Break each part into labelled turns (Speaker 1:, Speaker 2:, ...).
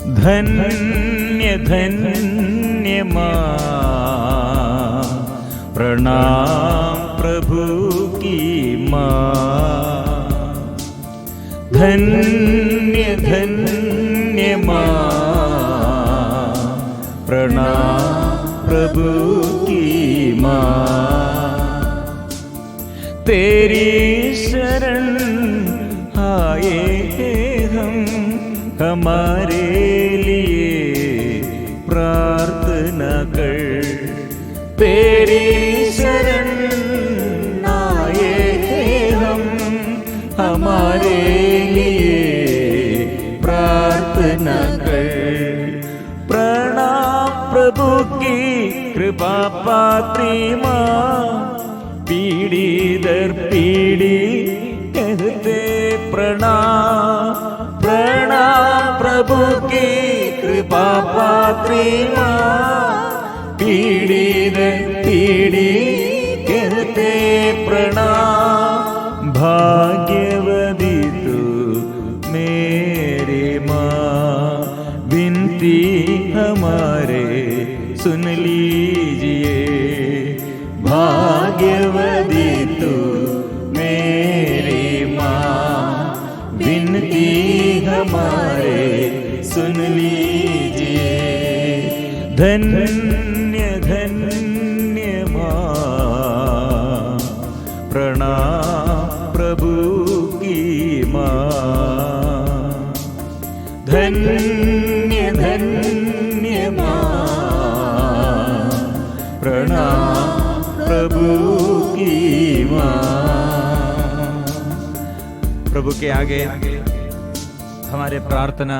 Speaker 1: धन्य धन्य माँ, प्रणाम प्रभु की माँ। धन्य धन्य माँ, प्रणाम प्रभु की माँ। तेरी शरण आए हम, हमारे लिए प्रार्थना कर। तेरी शरण आए हम, हमारे लिए प्रार्थना कर। प्रणाम प्रभु की कृपा पात्री माँ, पीढ़ी दर पीढ़ी कहते प्रणाम। प्रणाम प्रभु की कृपा पात्री माँ, पीढ़ी दर पीढ़ी कहते प्रणाम। भाग्यवती तू मेरी माँ, विनती हमारे सुन लीजिए। भाग्यवती तू मेरी माँ, विनती हमारे सुन लीजिए। धन्य धन्य माँ, प्रणाम प्रभु की माँ। धन्य धन्य माँ, प्रणाम प्रभु की माँ। प्रभु के आगे हमारे प्रार्थना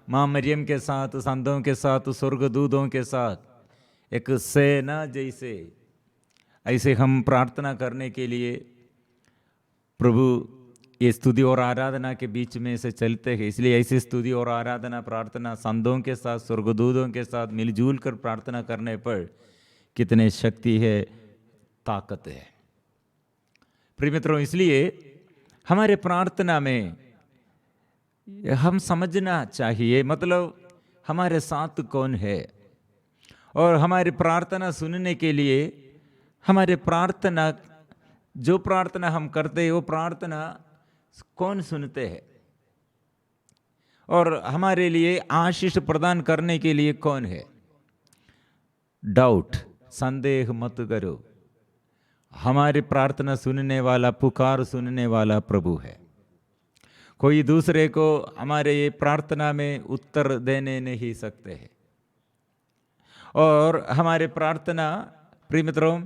Speaker 1: माँ मरियम के साथ, संतों के साथ, स्वर्गदूतों के साथ एक सेना जैसे ऐसे हम प्रार्थना करने के लिए प्रभु ये स्तुति और आराधना के बीच में से चलते हैं। इसलिए ऐसी स्तुति और आराधना प्रार्थना संतों के साथ, स्वर्गदूतों के साथ मिलजुल कर प्रार्थना करने पर कितने शक्ति है, ताकत है। प्रिय मित्रों, इसलिए हमारे प्रार्थना में हम समझना चाहिए, मतलब हमारे साथ कौन है और हमारी प्रार्थना सुनने के लिए हमारे प्रार्थना, जो प्रार्थना हम करते हैं वो प्रार्थना कौन सुनते हैं और हमारे लिए आशीष प्रदान करने के लिए कौन है। डाउट, संदेह मत करो, हमारी प्रार्थना सुनने वाला, पुकार सुनने वाला प्रभु है। कोई दूसरे को हमारे ये प्रार्थना में उत्तर देने नहीं सकते हैं। और हमारे प्रार्थना, प्रिय मित्रों,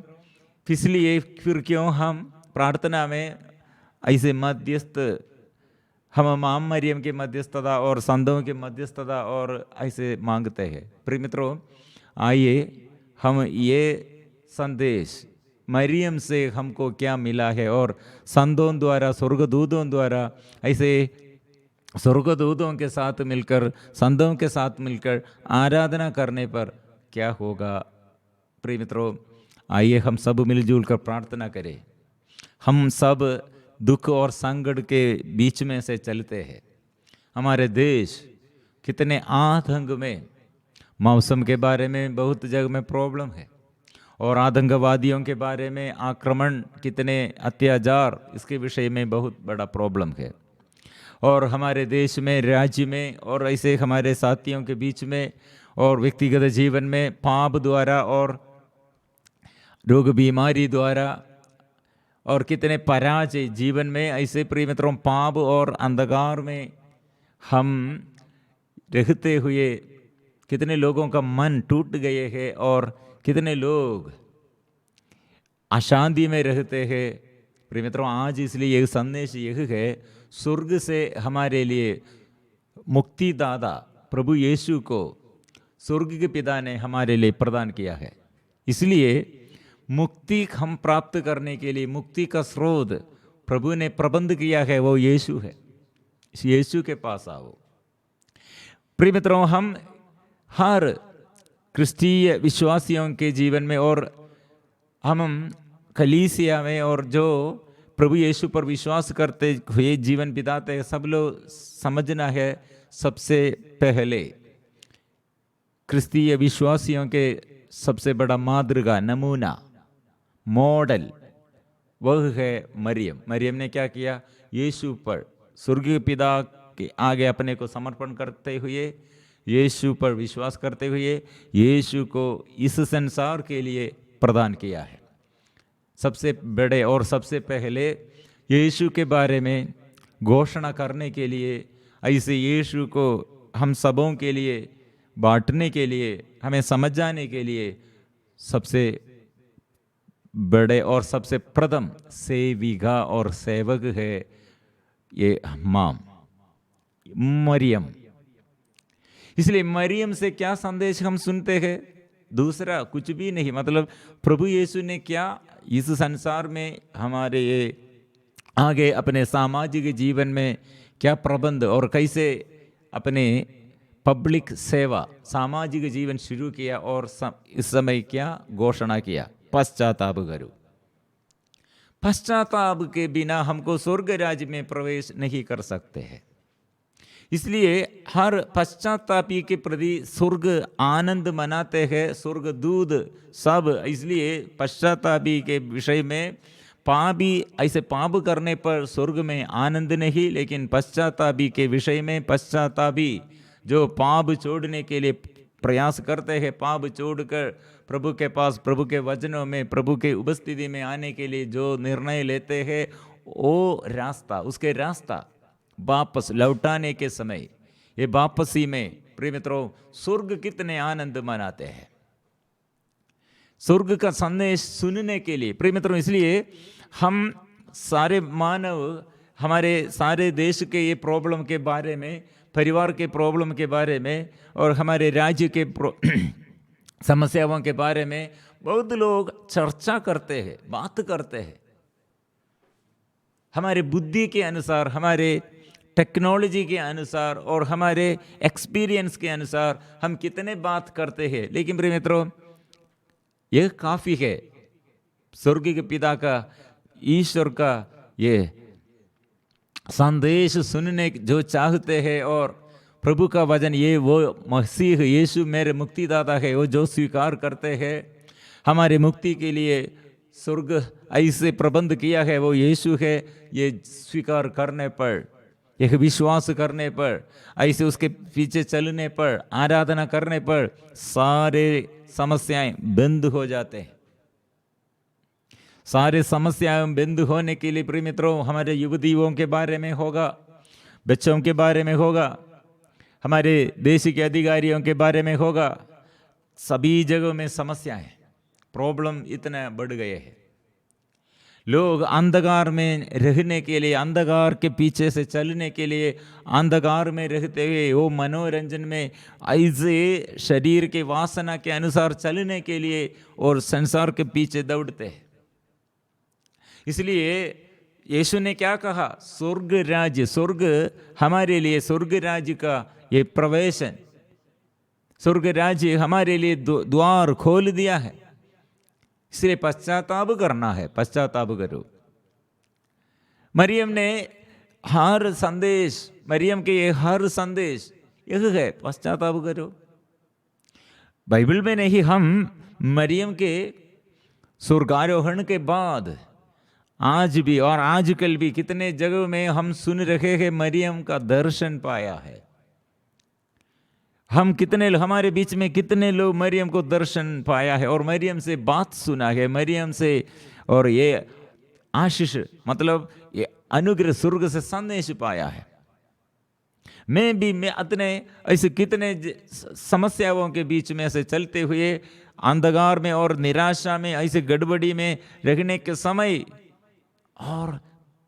Speaker 1: इसलिए फिर क्यों हम प्रार्थना में ऐसे मध्यस्थ, हम माँ मरियम के मध्यस्थता और संतों के मध्यस्थता और ऐसे मांगते हैं। प्रिय मित्रों, आइए हम ये संदेश मरियम से हमको क्या मिला है और संतों द्वारा, स्वर्गदूतों द्वारा, ऐसे स्वर्गदूतों के साथ मिलकर, संतों के साथ मिलकर आराधना करने पर क्या होगा। प्रिय मित्रों, आइए हम सब मिलजुल कर प्रार्थना करें। हम सब दुख और संकट के बीच में से चलते हैं। हमारे देश कितने आतंक में, मौसम के बारे में बहुत जगह में प्रॉब्लम है और आतंकवादियों के बारे में आक्रमण, कितने अत्याचार, इसके विषय में बहुत बड़ा प्रॉब्लम है। और हमारे देश में, राज्य में और ऐसे हमारे साथियों के बीच में और व्यक्तिगत जीवन में पाप द्वारा और रोग बीमारी द्वारा और कितने पराजय जीवन में, ऐसे प्रिय मित्रों पाप और अंधकार में हम रहते हुए कितने लोगों का मन टूट गए हैं और कितने लोग अशांति में रहते हैं। प्रिय मित्रों, आज इसलिए यह संदेश यह है, स्वर्ग से हमारे लिए मुक्तिदाता प्रभु यीशु को स्वर्ग के पिता ने हमारे लिए प्रदान किया है। इसलिए मुक्ति हम प्राप्त करने के लिए मुक्ति का स्रोत प्रभु ने प्रबंध किया है, वो यीशु है। इस यीशु के पास आओ। प्रिय मित्रों, हम हर क्रिस्तीय विश्वासियों के जीवन में और हम कलीसिया में और जो प्रभु यीशु पर विश्वास करते हुए जीवन बिताते हैं, सब लोग समझना है, सबसे पहले क्रिस्तीय विश्वासियों के सबसे बड़ा मादृगा, नमूना, मॉडल वह है मरियम। मरियम ने क्या किया? यीशु पर स्वर्गीय पिता के आगे अपने को समर्पण करते हुए, यीशु पर विश्वास करते हुए, यीशु को इस संसार के लिए प्रदान किया है। सबसे बड़े और सबसे पहले यीशु के बारे में घोषणा करने के लिए, ऐसे यीशु को हम सबों के लिए बांटने के लिए, हमें समझ जाने के लिए सबसे बड़े और सबसे प्रथम सेविका और सेवक है ये मां मरियम। इसलिए मरियम से क्या संदेश हम सुनते हैं? दूसरा कुछ भी नहीं, मतलब प्रभु यीशु ने क्या इस संसार में हमारे ये आगे अपने सामाजिक जीवन में क्या प्रबंध और कैसे अपने पब्लिक सेवा, सामाजिक जीवन शुरू किया और इस समय क्या घोषणा किया? पश्चाताप करो। पश्चाताप के बिना हमको स्वर्ग राज्य में प्रवेश नहीं कर सकते हैं। इसलिए हर पश्चातापी के प्रति स्वर्ग आनंद मनाते हैं, स्वर्ग दूत सब। इसलिए पश्चातापी के विषय में पापी ऐसे पाप करने पर स्वर्ग में आनंद नहीं, लेकिन पश्चातापी के विषय में पश्चातापी जो पाप छोड़ने के लिए प्रयास करते हैं, पाप छोड़कर प्रभु के पास, प्रभु के वचनों में, प्रभु के उपस्थिति में आने के लिए जो निर्णय लेते हैं, वो रास्ता, उसके रास्ता वापस लौटाने के समय, ये वापसी में प्रिय मित्रों स्वर्ग कितने आनंद मनाते हैं स्वर्ग का संदेश सुनने के लिए। प्रिय मित्रों, इसलिए हम सारे मानव हमारे सारे देश के ये प्रॉब्लम के बारे में, परिवार के प्रॉब्लम के बारे में और हमारे राज्य के समस्याओं के बारे में बहुत लोग चर्चा करते हैं, बात करते हैं। हमारे बुद्धि के अनुसार, हमारे टेक्नोलॉजी के अनुसार और हमारे एक्सपीरियंस के अनुसार हम कितने बात करते हैं, लेकिन प्रिय मित्रों यह काफ़ी है। स्वर्गीय पिता का, ईश्वर का ये संदेश सुनने जो चाहते हैं और प्रभु का वचन, ये वो मसीह यीशु मेरे मुक्तिदाता है, वो जो स्वीकार करते हैं, हमारे मुक्ति के लिए स्वर्ग ऐसे प्रबंध किया है वो यीशु है। ये स्वीकार करने पर, यह विश्वास करने पर, ऐसे उसके पीछे चलने पर, आराधना करने पर सारे समस्याएं बंद हो जाते हैं। सारे समस्याएं बंद होने के लिए प्रिय मित्रों हमारे युवतियों के बारे में होगा, बच्चों के बारे में होगा, हमारे देश के अधिकारियों के बारे में होगा। सभी जगहों में समस्याएं, प्रॉब्लम इतना बढ़ गए हैं। लोग अंधकार में रहने के लिए, अंधकार के पीछे से चलने के लिए, अंधकार में रहते हुए वो मनोरंजन में ऐसे शरीर के वासना के अनुसार चलने के लिए और संसार के पीछे दौड़ते हैं। इसलिए यीशु ने क्या कहा? स्वर्ग राज्य, स्वर्ग हमारे लिए, स्वर्ग राज्य का ये प्रवेशन, स्वर्ग राज्य हमारे लिए द्वार खोल दिया है। इसलिए पश्चाताप करना है, पश्चाताप करो। मरियम ने हर संदेश, मरियम के ये हर संदेश यह है, पश्चाताप करो। बाइबल में नहीं, हम मरियम के स्वर्गारोहण के बाद आज भी और आजकल भी कितने जगहों में हम सुन रहे हैं मरियम का दर्शन पाया है। हम कितने, हमारे बीच में कितने लोग मरियम को दर्शन पाया है और मरियम से बात सुना है, मरियम से, और ये आशीष मतलब ये अनुग्रह स्वर्ग से संदेश पाया है। मैं अपने ऐसे कितने समस्याओं के बीच में ऐसे चलते हुए अंधकार में और निराशा में, ऐसे गड़बड़ी में रहने के समय और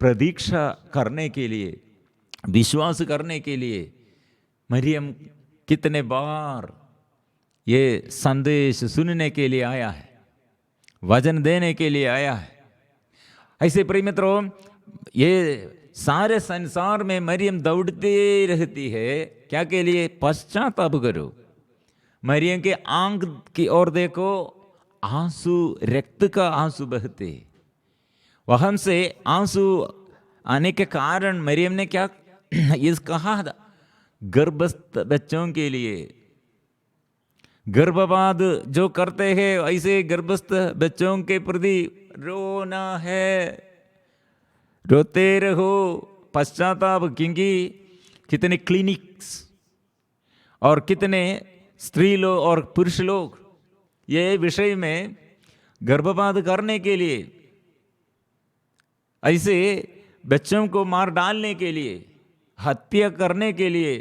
Speaker 1: प्रतीक्षा करने के लिए, विश्वास करने के लिए मरियम कितने बार ये संदेश सुनने के लिए आया है, वचन देने के लिए आया है। ऐसे प्रिय मित्रों ये सारे संसार में मरियम दौड़ती रहती है, क्या के लिए? पश्चाताप करो। मरियम के आंख की ओर देखो, आंसू, रक्त का आंसू बहते, वहन से आंसू आने के कारण मरियम ने क्या इस कहा था? गर्भस्थ बच्चों के लिए, गर्भपात जो करते हैं ऐसे गर्भस्थ बच्चों के प्रति रोना है, रोते रहो, पश्चाताप, क्योंकि कितने क्लिनिक्स और कितने स्त्री लोग और पुरुष लोग ये विषय में गर्भपात करने के लिए, ऐसे बच्चों को मार डालने के लिए, हत्या करने के लिए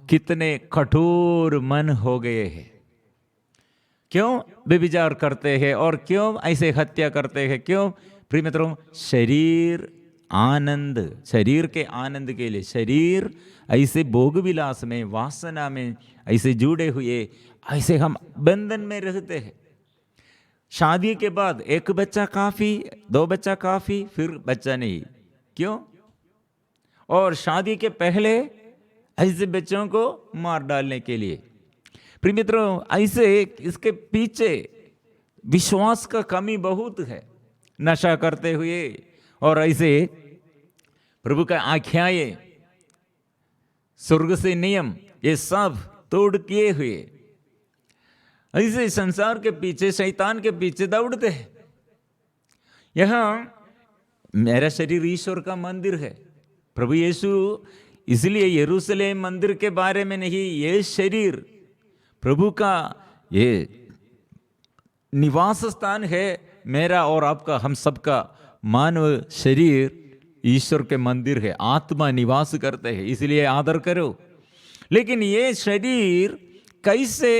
Speaker 1: कितने कठोर मन हो गए हैं। क्यों व्यभिचार करते हैं और क्यों ऐसे हत्या करते हैं? क्यों प्रिय मित्रों? शरीर आनंद, शरीर के आनंद के लिए, शरीर ऐसे भोग विलास में, वासना में ऐसे जुड़े हुए, ऐसे हम बंधन में रहते हैं। शादी के बाद एक बच्चा काफी, 2 बच्चा काफी, फिर बच्चा नहीं। क्यों? और शादी के पहले ऐसे बच्चों को मार डालने के लिए। प्रिय मित्रों, ऐसे इसके पीछे विश्वास का कमी बहुत है। नशा करते हुए और ऐसे प्रभु का आज्ञाएं, स्वर्ग से नियम, ये सब तोड़ किए हुए ऐसे संसार के पीछे, शैतान के पीछे दौड़ते हैं। यहां मेरा शरीर ईश्वर का मंदिर है। प्रभु यीशु इसलिए यरूशलेम मंदिर के बारे में नहीं, ये शरीर प्रभु का ये निवास स्थान है, मेरा और आपका, हम सबका मानव शरीर ईश्वर के मंदिर है। आत्मा निवास करते हैं, इसलिए आदर करो। लेकिन ये शरीर कैसे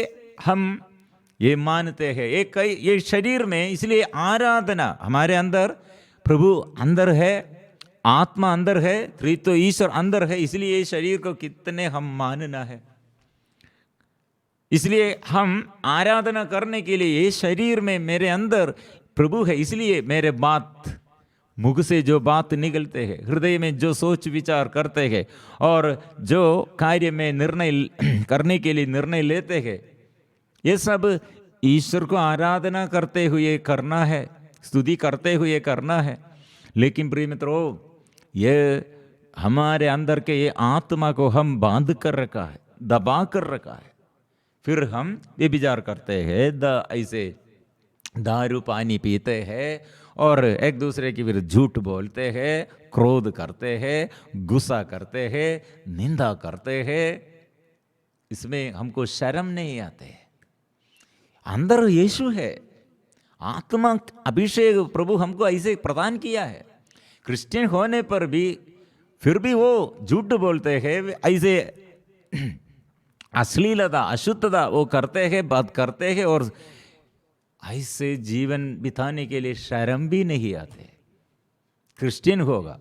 Speaker 1: हम ये मानते हैं? ये शरीर में, इसलिए आराधना, हमारे अंदर प्रभु अंदर है, आत्मा अंदर है, त्रित्व ईश्वर अंदर है, इसलिए ये शरीर को कितने हम मानना है। इसलिए हम आराधना करने के लिए, ये शरीर में मेरे अंदर प्रभु है, इसलिए मेरे बात, मुख से जो बात निकलते हैं, हृदय में जो सोच विचार करते हैं और जो कार्य में निर्णय करने के लिए निर्णय लेते हैं, ये सब ईश्वर को आराधना करते हुए करना है, स्तुति करते हुए करना है। लेकिन प्रिय मित्रों, ये हमारे अंदर के ये आत्मा को हम बांध कर रखा है, दबा कर रखा है। फिर हम व्यभिचार करते हैं, ऐसे दारू पानी पीते हैं और एक दूसरे के विरुद्ध झूठ बोलते हैं, क्रोध करते हैं, गुस्सा करते हैं, निंदा करते हैं। इसमें हमको शर्म नहीं आते। अंदर यीशु है, आत्मा अभिषेक प्रभु हमको ऐसे प्रदान किया है। क्रिश्चियन होने पर भी फिर भी वो झूठ बोलते हैं, ऐसे अश्लीलता, अशुद्धता वो करते हैं, बात करते हैं और ऐसे जीवन बिताने के लिए शर्म भी नहीं आते। क्रिश्चियन होगा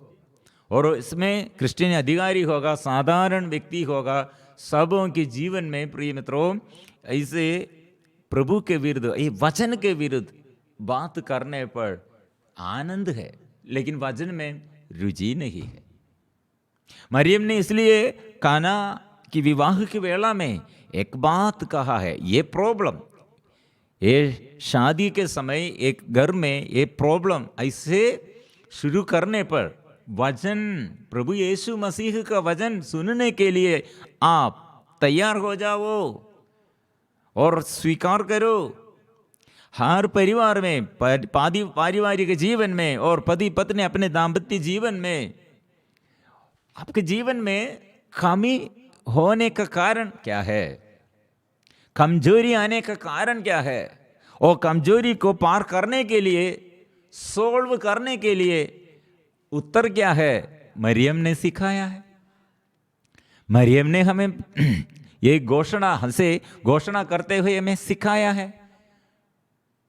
Speaker 1: और इसमें क्रिश्चियन अधिकारी होगा, साधारण व्यक्ति होगा, सबों के जीवन में प्रिय मित्रों ऐसे प्रभु के विरुद्ध, ये वचन के विरुद्ध बात करने पर आनंद है, लेकिन वचन में रुचि नहीं है। मरियम ने इसलिए काना की विवाह की वेला में एक बात कहा है। ये प्रॉब्लम, ये शादी के समय एक घर में ये प्रॉब्लम ऐसे शुरू करने पर वचन, प्रभु यीशु मसीह का वचन सुनने के लिए आप तैयार हो जाओ और स्वीकार करो। हर परिवार में, पारिवारिक जीवन में और पति पत्नी अपने दाम्पत्य जीवन में, आपके जीवन में कमी होने का कारण क्या है? कमजोरी आने का कारण क्या है? और कमजोरी को पार करने के लिए, सोल्व करने के लिए उत्तर क्या है? मरियम ने सिखाया है। मरियम ने हमें ये घोषणा करते हुए हमें सिखाया है।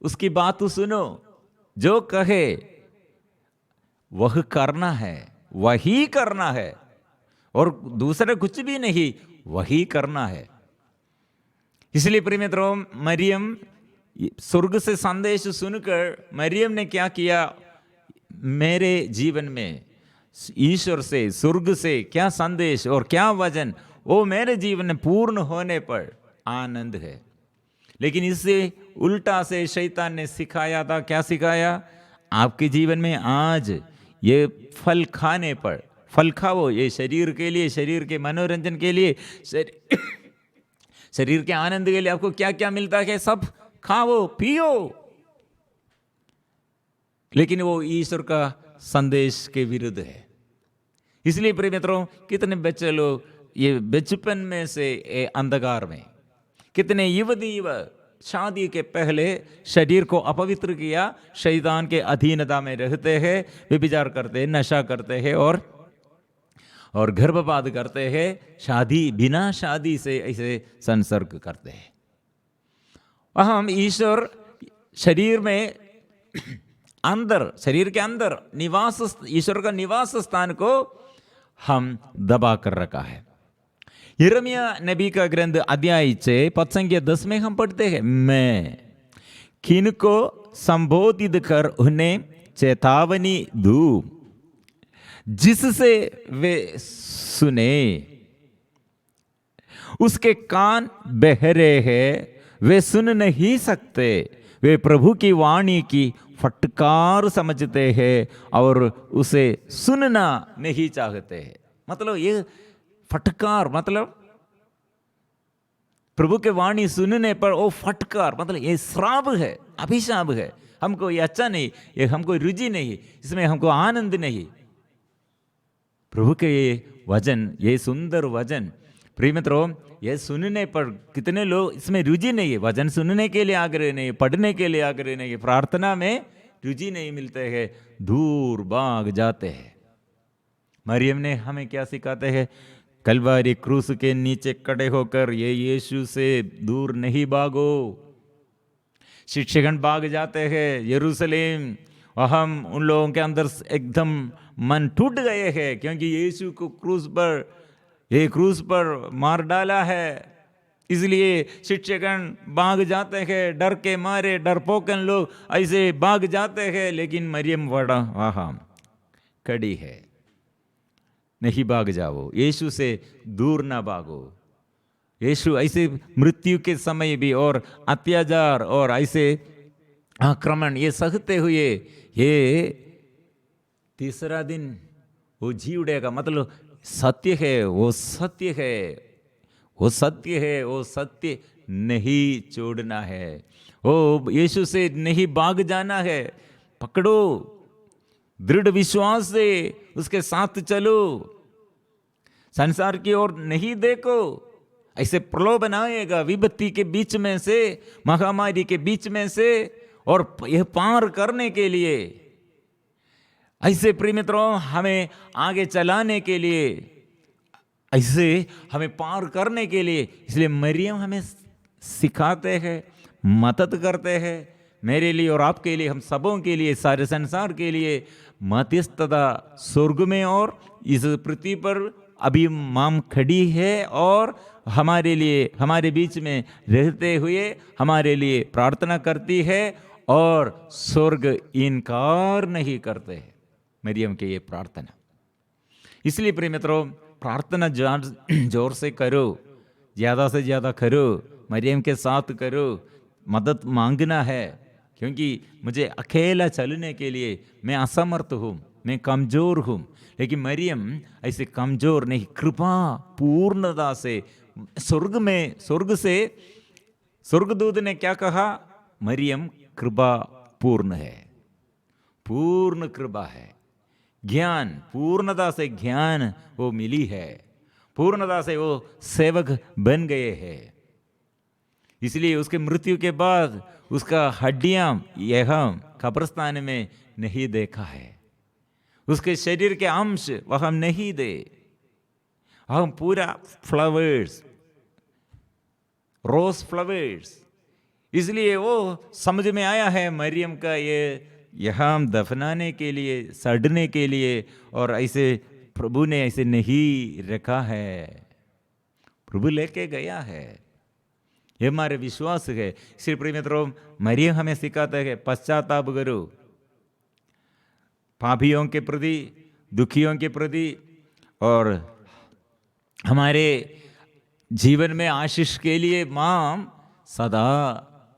Speaker 1: उसकी बात सुनो, जो कहे वह करना है, वही करना है और दूसरा कुछ भी नहीं, वही करना है। इसलिए प्रिय मित्रों, मरियम स्वर्ग से संदेश सुनकर मरियम ने क्या किया? मेरे जीवन में ईश्वर से, स्वर्ग से क्या संदेश और क्या वचन, वो मेरे जीवन में पूर्ण होने पर आनंद है। लेकिन इससे उल्टा से शैतान ने सिखाया था। क्या सिखाया? आपके जीवन में आज ये फल खाने पर, फल खाओ, ये शरीर के लिए, शरीर के मनोरंजन के लिए, शरीर के आनंद के लिए आपको क्या क्या मिलता है सब खाओ पियो, लेकिन वो ईश्वर का संदेश के विरुद्ध है। इसलिए प्रिय मित्रों, कितने बच्चे लोग ये बचपन में से अंधकार में, कितने युवती युवक शादी के पहले शरीर को अपवित्र किया, शैतान के अधीनता में रहते हैं, व्यभिचार करते हैं, नशा करते हैं और गर्भपात करते हैं, शादी बिना शादी से ऐसे संसर्ग करते हैं। हम ईश्वर शरीर में अंदर, शरीर के अंदर निवास, ईश्वर का निवास स्थान को हम दबा कर रखा है। यिर्मयाह नबी का ग्रंथ अध्याय 6 पद संख्या 10 में हम पढ़ते हैं, मैं किनको संबोधित कर उन्हें चेतावनी दूं जिससे वे सुने, उसके कान बहरे हैं, वे सुन नहीं सकते, वे प्रभु की वाणी की फटकार समझते हैं और उसे सुनना नहीं चाहते हैं। मतलब ये फटकार मतलब प्रभु के वाणी सुनने पर वो फटकार, मतलब ये श्राप है, अभिशाप है, हमको ये अच्छा नहीं, ये हमको रुचि नहीं, इसमें हमको आनंद नहीं। प्रभु के ये वचन, ये सुंदर वचन प्रिय मित्रों, ये सुनने पर कितने लोग इसमें रुचि नहीं है, वचन सुनने के लिए आग्रह नहीं, पढ़ने के लिए आग्रह नहीं, प्रार्थना में रुचि नहीं मिलते हैं, दूर भाग जाते हैं। मरियम ने हमें क्या सिखाते हैं? कलवारी क्रूस के नीचे खड़े होकर ये यीशु से दूर नहीं भागो। शिक्षकगण भाग जाते हैं यरूशलेम, हम उन लोगों के अंदर एकदम मन टूट गए हैं क्योंकि यीशु को क्रूस पर मार डाला है, इसलिए शिक्षकगण भाग जाते हैं, डर के मारे डरपोकन लोग ऐसे भाग जाते हैं। लेकिन मरियम वहाँ खड़ी है, नहीं भाग जाओ, यीशु से दूर ना भागो। यीशु ऐसे मृत्यु के समय भी और अत्याचार और ऐसे आक्रमण ये सहते हुए ये तीसरा दिन वो जी उड़ेगा। मतलब सत्य है, वो सत्य है, वो सत्य है, वो सत्य नहीं छोड़ना है, वो यीशु से नहीं भाग जाना है। पकड़ो, दृढ़ विश्वास से उसके साथ चलो, संसार की ओर नहीं देखो। ऐसे प्रलोभन आएगा विपत्ति के बीच में से, महामारी के बीच में से, और यह पार करने के लिए ऐसे प्रिय मित्रों हमें आगे चलाने के लिए, ऐसे हमें पार करने के लिए, इसलिए मरियम हमें सिखाते हैं, मदद करते हैं, मेरे लिए और आपके लिए, हम सबों के लिए, सारे संसार के लिए मध्यस्थता स्वर्ग में और इस पृथ्वी पर अभी माम खड़ी है और हमारे लिए, हमारे बीच में रहते हुए हमारे लिए प्रार्थना करती है और स्वर्ग इनकार नहीं करते हैं मरियम के ये प्रार्थना। इसलिए प्रिय मित्रों प्रार्थना जोर से करो, ज़्यादा से ज़्यादा करो, मरियम के साथ करो। मदद मांगना है क्योंकि मुझे अकेला चलने के लिए मैं असमर्थ हूँ, मैं कमज़ोर हूँ। लेकिन मरियम ऐसे कमज़ोर नहीं, कृपा पूर्णता से स्वर्ग से स्वर्गदूत ने क्या कहा? मरियम कृपा पूर्ण है, पूर्ण कृपा है, ज्ञान पूर्णता से ज्ञान वो मिली है, पूर्णता से वो सेवक बन गए हैं। इसलिए उसके मृत्यु के बाद उसका हड्डियां यह कब्रिस्तान में नहीं देखा है, उसके शरीर के अंश वह हम नहीं दे, हम पूरा फ्लावर्स, रोज फ्लावर्स। इसलिए वो समझ में आया है मरियम का ये यहाँ दफनाने के लिए, सड़ने के लिए, और ऐसे प्रभु ने ऐसे नहीं रखा है, प्रभु लेके गया है, ये हमारे विश्वास है। इसलिए प्रिय मित्रों मरियम हमें सिखाता है पश्चाताप करो, पापियों के प्रति, दुखियों के प्रति, और हमारे जीवन में आशीष के लिए मां सदा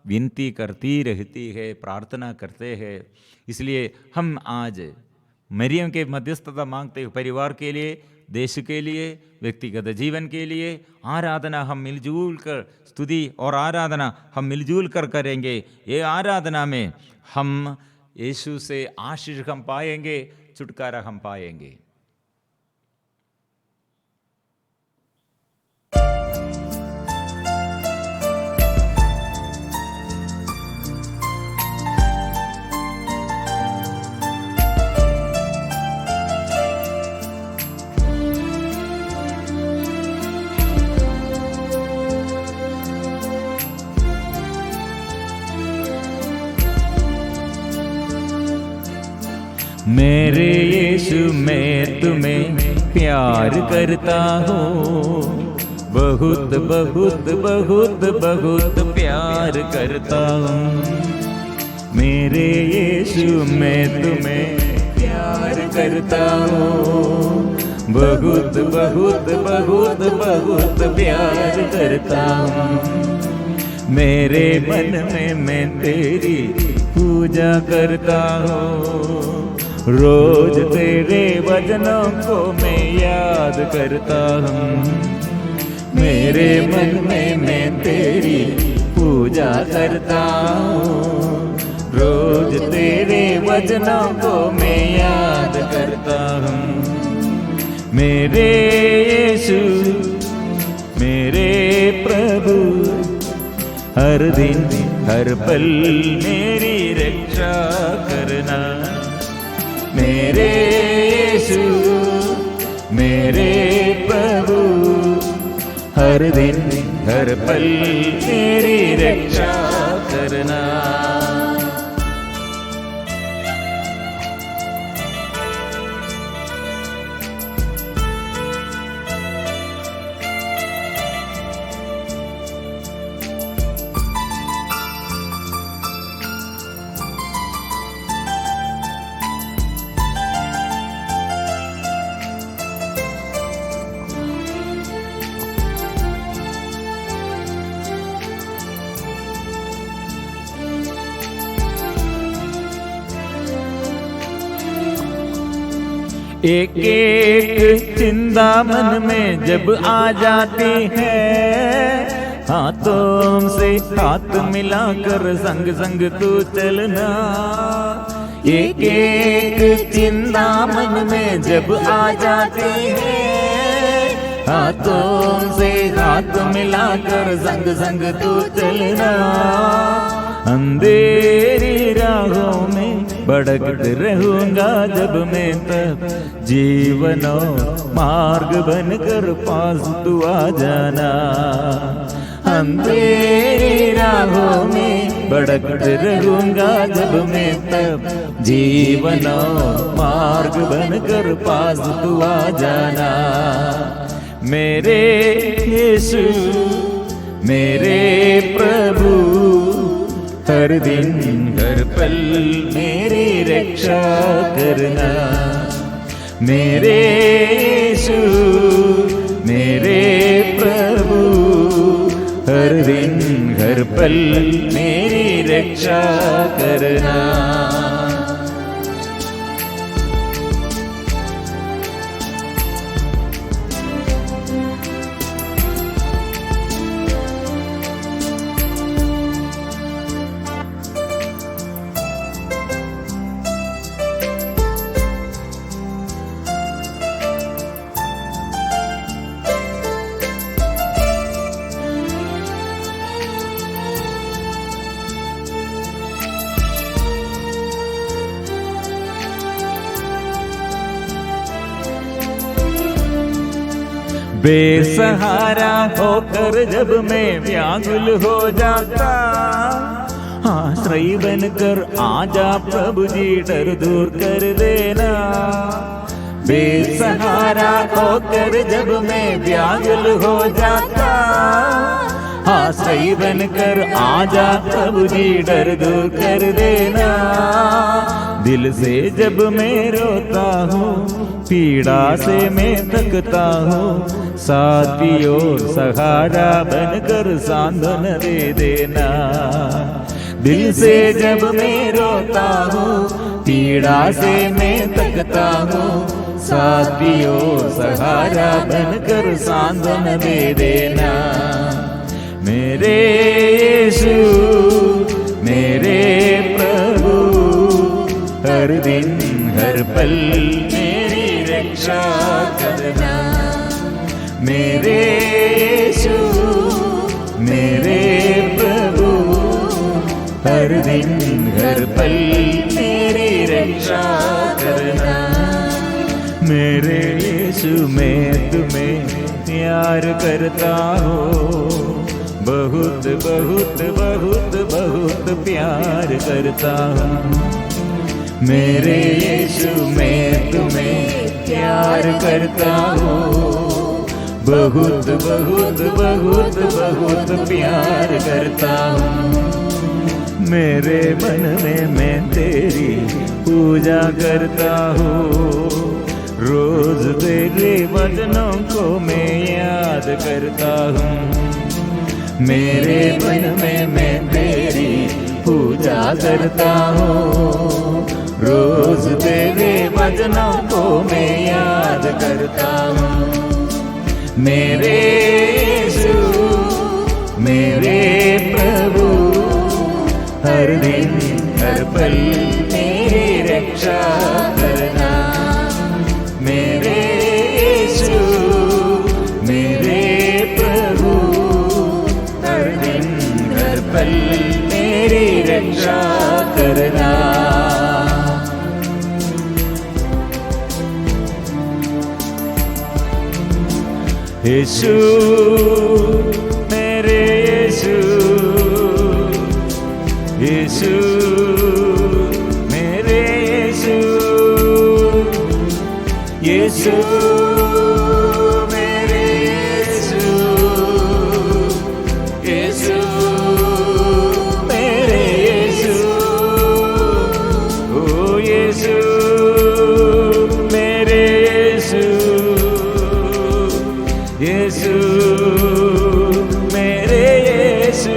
Speaker 1: विनती करती रहती है, प्रार्थना करते हैं। इसलिए हम आज मरियम के मध्यस्थता मांगते हुए परिवार के लिए, देश के लिए, व्यक्तिगत जीवन के लिए आराधना हम मिलजुल कर, स्तुति और आराधना हम मिलजुल कर करेंगे। ये आराधना में हम यीशु से आशीष हम पाएंगे, छुटकारा हम पाएंगे। मेरे यीशु मैं तुम्हें प्यार करता हूँ, बहुत बहुत बहुत बहुत प्यार करता हूँ। मेरे यीशु मैं तुम्हें प्यार करता हूँ, बहुत बहुत बहुत बहुत प्यार करता हूँ। मेरे मन में मैं तेरी पूजा करता हूँ, रोज तेरे वचनों को मैं याद करता हूँ। मेरे मन में मैं तेरी पूजा करता हूँ, रोज तेरे वचनों को मैं याद करता हूँ। मेरे यीशु मेरे प्रभु, हर दिन हर पल मेरी रक्षा करना। मेरे यीशु मेरे प्रभु, हर दिन हर पल मेरी रक्षा करना। एक एक चिंता मन में जब आ जाती है, हाथों से हाथ मिलाकर संग संग तू चलना। एक एक चिंता मन में जब आ जाती है, हाथों से हाथ मिलाकर संग संग तू चलना। अंधेरी राहों में भटकते रहूंगा जब मैं, तब जीवनों मार्ग बनकर पास तू आ जाना। अंधेरी राहों में भटकते रहूंगा जब मैं, तब जीवनों मार्ग बनकर पास तू आ जाना। मेरे यीशु मेरे प्रभु, हर दिन हर पल मेरी रक्षा करना। मेरे यीशु मेरे प्रभु, हर दिन हर पल मेरी रक्षा करना। बेसहारा होकर जब मैं व्याकुल हो जाता, आश्रय बनकर आजा प्रभु जी डर दूर कर देना। बेसहारा होकर जब मैं व्याकुल हो जाता, आश्रय बनकर आजा प्रभु जी डर दूर कर देना। दिल से जब मैं रोता हूँ, पीड़ा से मैं थकता हूँ, साथी और सहारा बनकर सांत्वना दे देना। दिल से जब मैं रोता हूँ, पीड़ा से मैं तकता हूँ, साथियों सहारा बनकर सांत्वना दे देना। मेरे यीशु मेरे प्रभु, हर दिन हर पल मेरी रक्षा करना। मेरे यीशु मेरे प्रभु, हर दिन हर पल मेरी रक्षा करना। मेरे यीशु मैं तुम्हें प्यार करता हूँ, बहुत बहुत बहुत बहुत प्यार करता हूँ। मेरे यीशु मैं तुम्हें प्यार करता हूँ, बहुत बहुत बहुत बहुत प्यार करता हूँ। मेरे मन में मैं तेरी पूजा करता हूँ, रोज तेरे वचनों को मैं याद करता हूँ। मेरे मन में मैं तेरी पूजा करता हूँ, रोज तेरे वचनों को मैं याद करता हूँ। मेरे यीशु मेरे प्रभु, हर दिन हर पल मेरी रक्षा करना। मेरे यीशु मेरे प्रभु, हर दिन हर पल मेरी रक्षा करना। यीशु मेरे यीशु, यीशु मेरे यीशु, यीशु मेरे यीशु, यीशु मेरे यीशु, ओ यीशु मेरे यीशु, यीशु मेरे यीशु,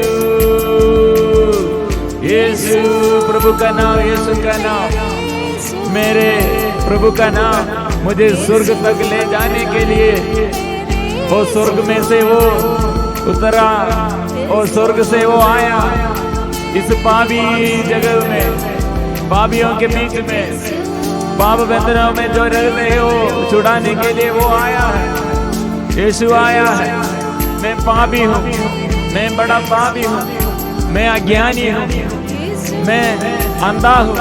Speaker 1: यीशु प्रभु का नाम, यीशु का नाम, मेरे प्रभु का नाम मुझे स्वर्ग तक ले जाने के लिए, वो स्वर्ग में से वो उतरा और स्वर्ग से वो आया इस पापी जगह में, पापियों के बीच में, पाप बंधनों में जो रहते हैं वो छुड़ाने के लिए वो आया है। यीशु आया है। मैं पापी हूँ, मैं बड़ा पापी हूँ, मैं अज्ञानी हूँ, मैं अंधा हूँ,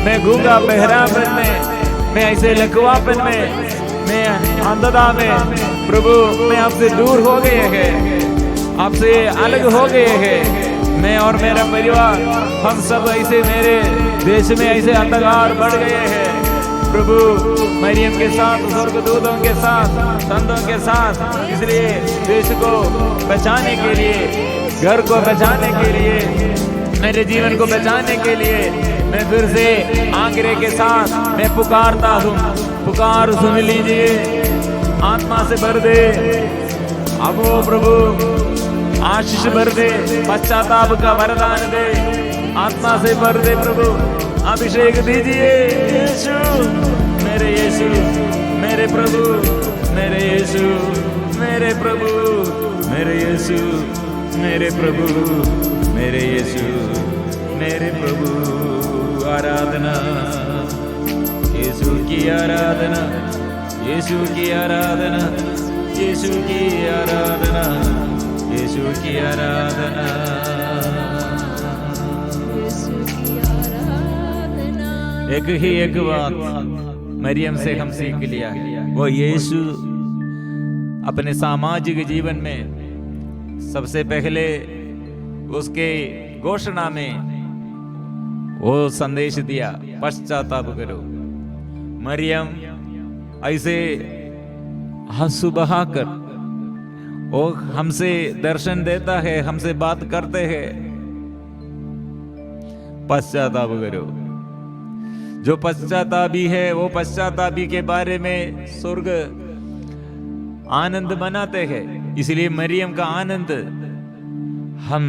Speaker 1: मैं गूंगा बहरापन में, मैं ऐसे लकवापन में, मैं अंधता में। प्रभु मैं आपसे दूर हो गए हैं, आपसे अलग हो गए हैं। मैं और मेरा परिवार हम सब ऐसे मेरे देश में ऐसे अंधकार बढ़ गए हैं। प्रभु मरियम के साथ, स्वर्गदूतों के साथ, संतों के साथ, इसलिए देश को बचाने के लिए, घर को बचाने के लिए, मेरे जीवन को बचाने के लिए मैं फिर से आंकड़े के साथ मैं पुकारता हूँ। पुकार सुन लीजिए, आत्मा से भर दे। अब वो प्रभु आशीष भर दे, पश्चाताप का वरदान दे, आत्मा से भर दे। प्रभु अभिषेक दीजिए। यीशु मेरे यीशु मेरे प्रभु, मेरे यीशु मेरे प्रभु, मेरे यीशु मेरे प्रभु, मेरे यीशु मेरे प्रभु। आराधना यीशु की आराधना, यीशु की आराधना, यीशु की आराधना, यीशु की आराधना। एक ही एक बात मरियम से हम सीख लिया, वो यीशु अपने सामाजिक जीवन में सबसे पहले उसके घोषणा में वो संदेश दिया, पश्चाताप करो। मरियम ऐसे आंसू बहाकर वो हमसे दर्शन देता है, हमसे बात करते हैं, पश्चाताप करो। जो पश्चातापी है वो पश्चातापी के बारे में स्वर्ग आनंद मनाते हैं। इसलिए मरियम का आनंद हम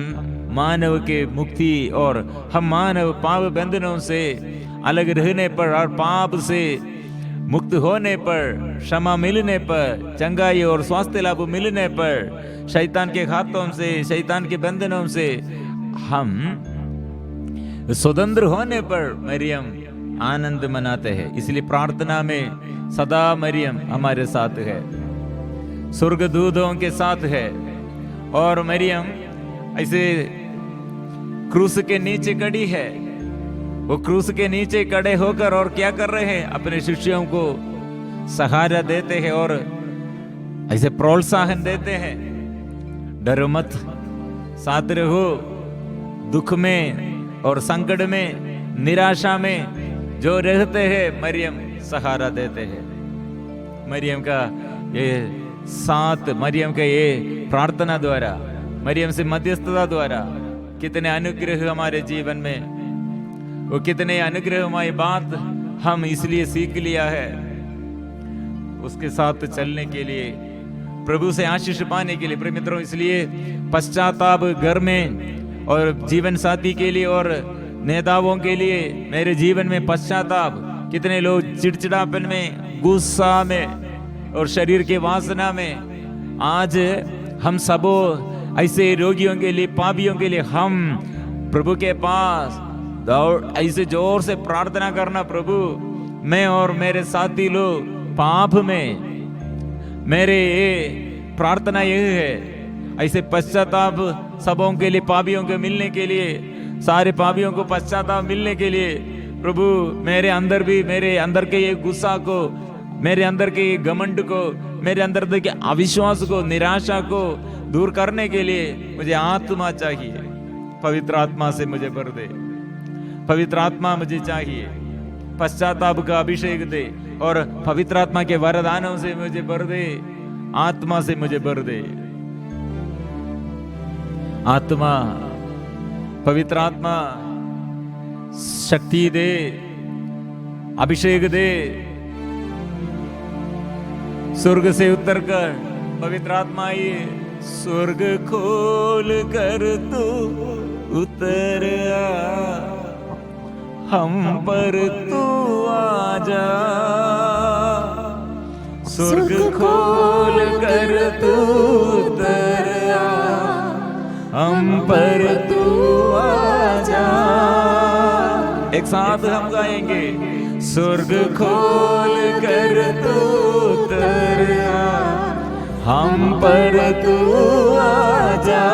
Speaker 1: मानव के मुक्ति और हम मानव पाप बंधनों से अलग रहने पर और पाप से मुक्त होने पर, क्षमा मिलने पर, चंगाई और स्वास्थ्य लाभ मिलने पर, शैतान के हाथों से, शैतान के बंधनों से हम स्वतंत्र होने पर मरियम आनंद मनाते हैं। इसलिए प्रार्थना में सदा मरियम हमारे साथ है, स्वर्गदूतों के साथ है। और मरियम ऐसे क्रूस के नीचे खड़ी है, वो क्रूस के नीचे खड़े होकर और क्या कर रहे हैं, अपने शिष्यों को सहारा देते हैं और ऐसे प्रोत्साहन देते हैं, डरो मत, साथ रहो, दुख में और संकट में, निराशा में जो रहते हैं मरियम सहारा देते हैं। मरियम का ये साथ, मरियम के ये प्रार्थना द्वारा, मरियम से मध्यस्थता द्वारा कितने अनुग्रह हमारे जीवन में, वो कितने अनुग्रहमय बात हम इसलिए सीख लिया है, उसके साथ चलने के लिए, प्रभु से आशीष पाने के लिए। प्रिय मित्रों, इसलिए पश्चाताप घर में और जीवन साथी के लिए और नेताओं के लिए, मेरे जीवन में पश्चाताप, कितने लोग चिड़चिड़ापन में, गुस्सा में और शरीर के वासना में, आज हम सबो ऐसे रोगियों के लिए, पापियों के लिए हम प्रभु के पास दौड़ ऐसे जोर से प्रार्थना करना, प्रभु मैं और मेरे साथी लोग पाप में, मेरे ये प्रार्थना यही है, ऐसे पश्चाताप सबों के लिए, पापियों के मिलने के लिए, सारे पापियों को पश्चाताप मिलने के लिए, प्रभु मेरे अंदर भी, मेरे अंदर के ये गुस्सा को, मेरे अंदर के ये घमंड को, मेरे अंदर के अविश्वास को, निराशा को दूर करने के लिए मुझे आत्मा चाहिए। पवित्र आत्मा से मुझे भर दे, पवित्र आत्मा मुझे चाहिए, पश्चाताप का अभिषेक दे और पवित्र आत्मा के वरदानों से मुझे भर दे, आत्मा से मुझे भर दे। आत्मा, पवित्र आत्मा शक्ति दे, अभिषेक दे, स्वर्ग से उतर कर पवित्र आत्मा आइए, स्वर्ग खोल कर तू उतर आ, हम पर तू आजा, स्वर्ग खोल कर तू उतर आ, हम पर तू आजा। एक साथ हम गाएंगे, स्वर्ग खोल कर तू उतर आ, हम पर तू आजा,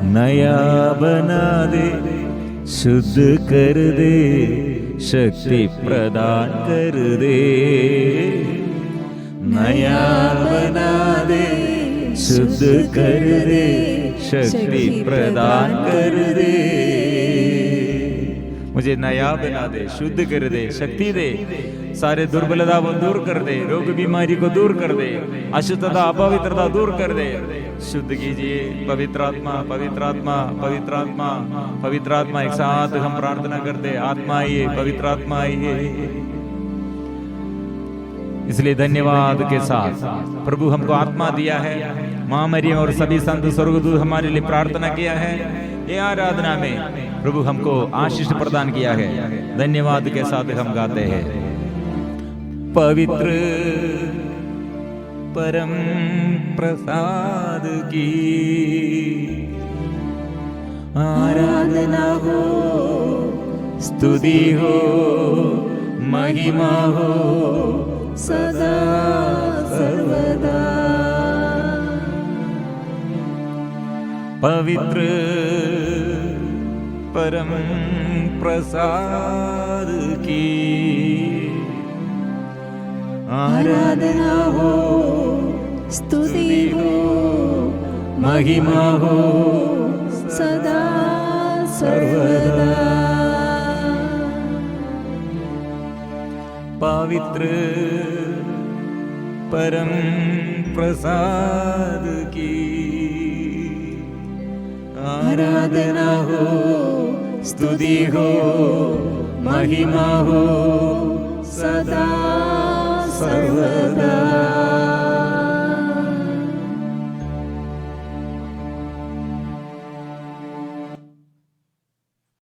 Speaker 1: नया बना दे, शुद्ध कर दे, शक्ति प्रदान कर दे, नया बना दे, शुद्ध कर दे, शक्ति प्रदान कर दे। मुझे नया बना दे, शुद्ध कर दे, शक्ति दे, सारे दुर्बलता को दूर कर दे, रोग बीमारी को दूर कर दे, अशुद्धता अपवित्रता दूर कर दे, शुद्ध कीजिए। पवित्र आत्मा, पवित्र आत्मा, पवित्र आत्मा, पवित्र आत्मा, एक साथ हम प्रार्थना करते, आत्मा आइए, पवित्र आत्मा आइए। इसलिए धन्यवाद के साथ प्रभु हमको आत्मा दिया है, मां मरियम और सभी संत स्वर्गदूत हमारे लिए प्रार्थना किया है, ये आराधना में प्रभु हमको आशीष प्रदान किया है। धन्यवाद के साथ हम गाते हैं, पवित्र परम प्रसाद की आराधना हो, स्तुति हो, महिमा हो सदा सर्वदा। पवित्र परम प्रसाद की आराधना हो, स्तुति हो, महिमा हो सदा सर्वदा। पवित्र परम प्रसाद की आराधना हो, स्तुति हो, महिमा हो सदा सर्वदा।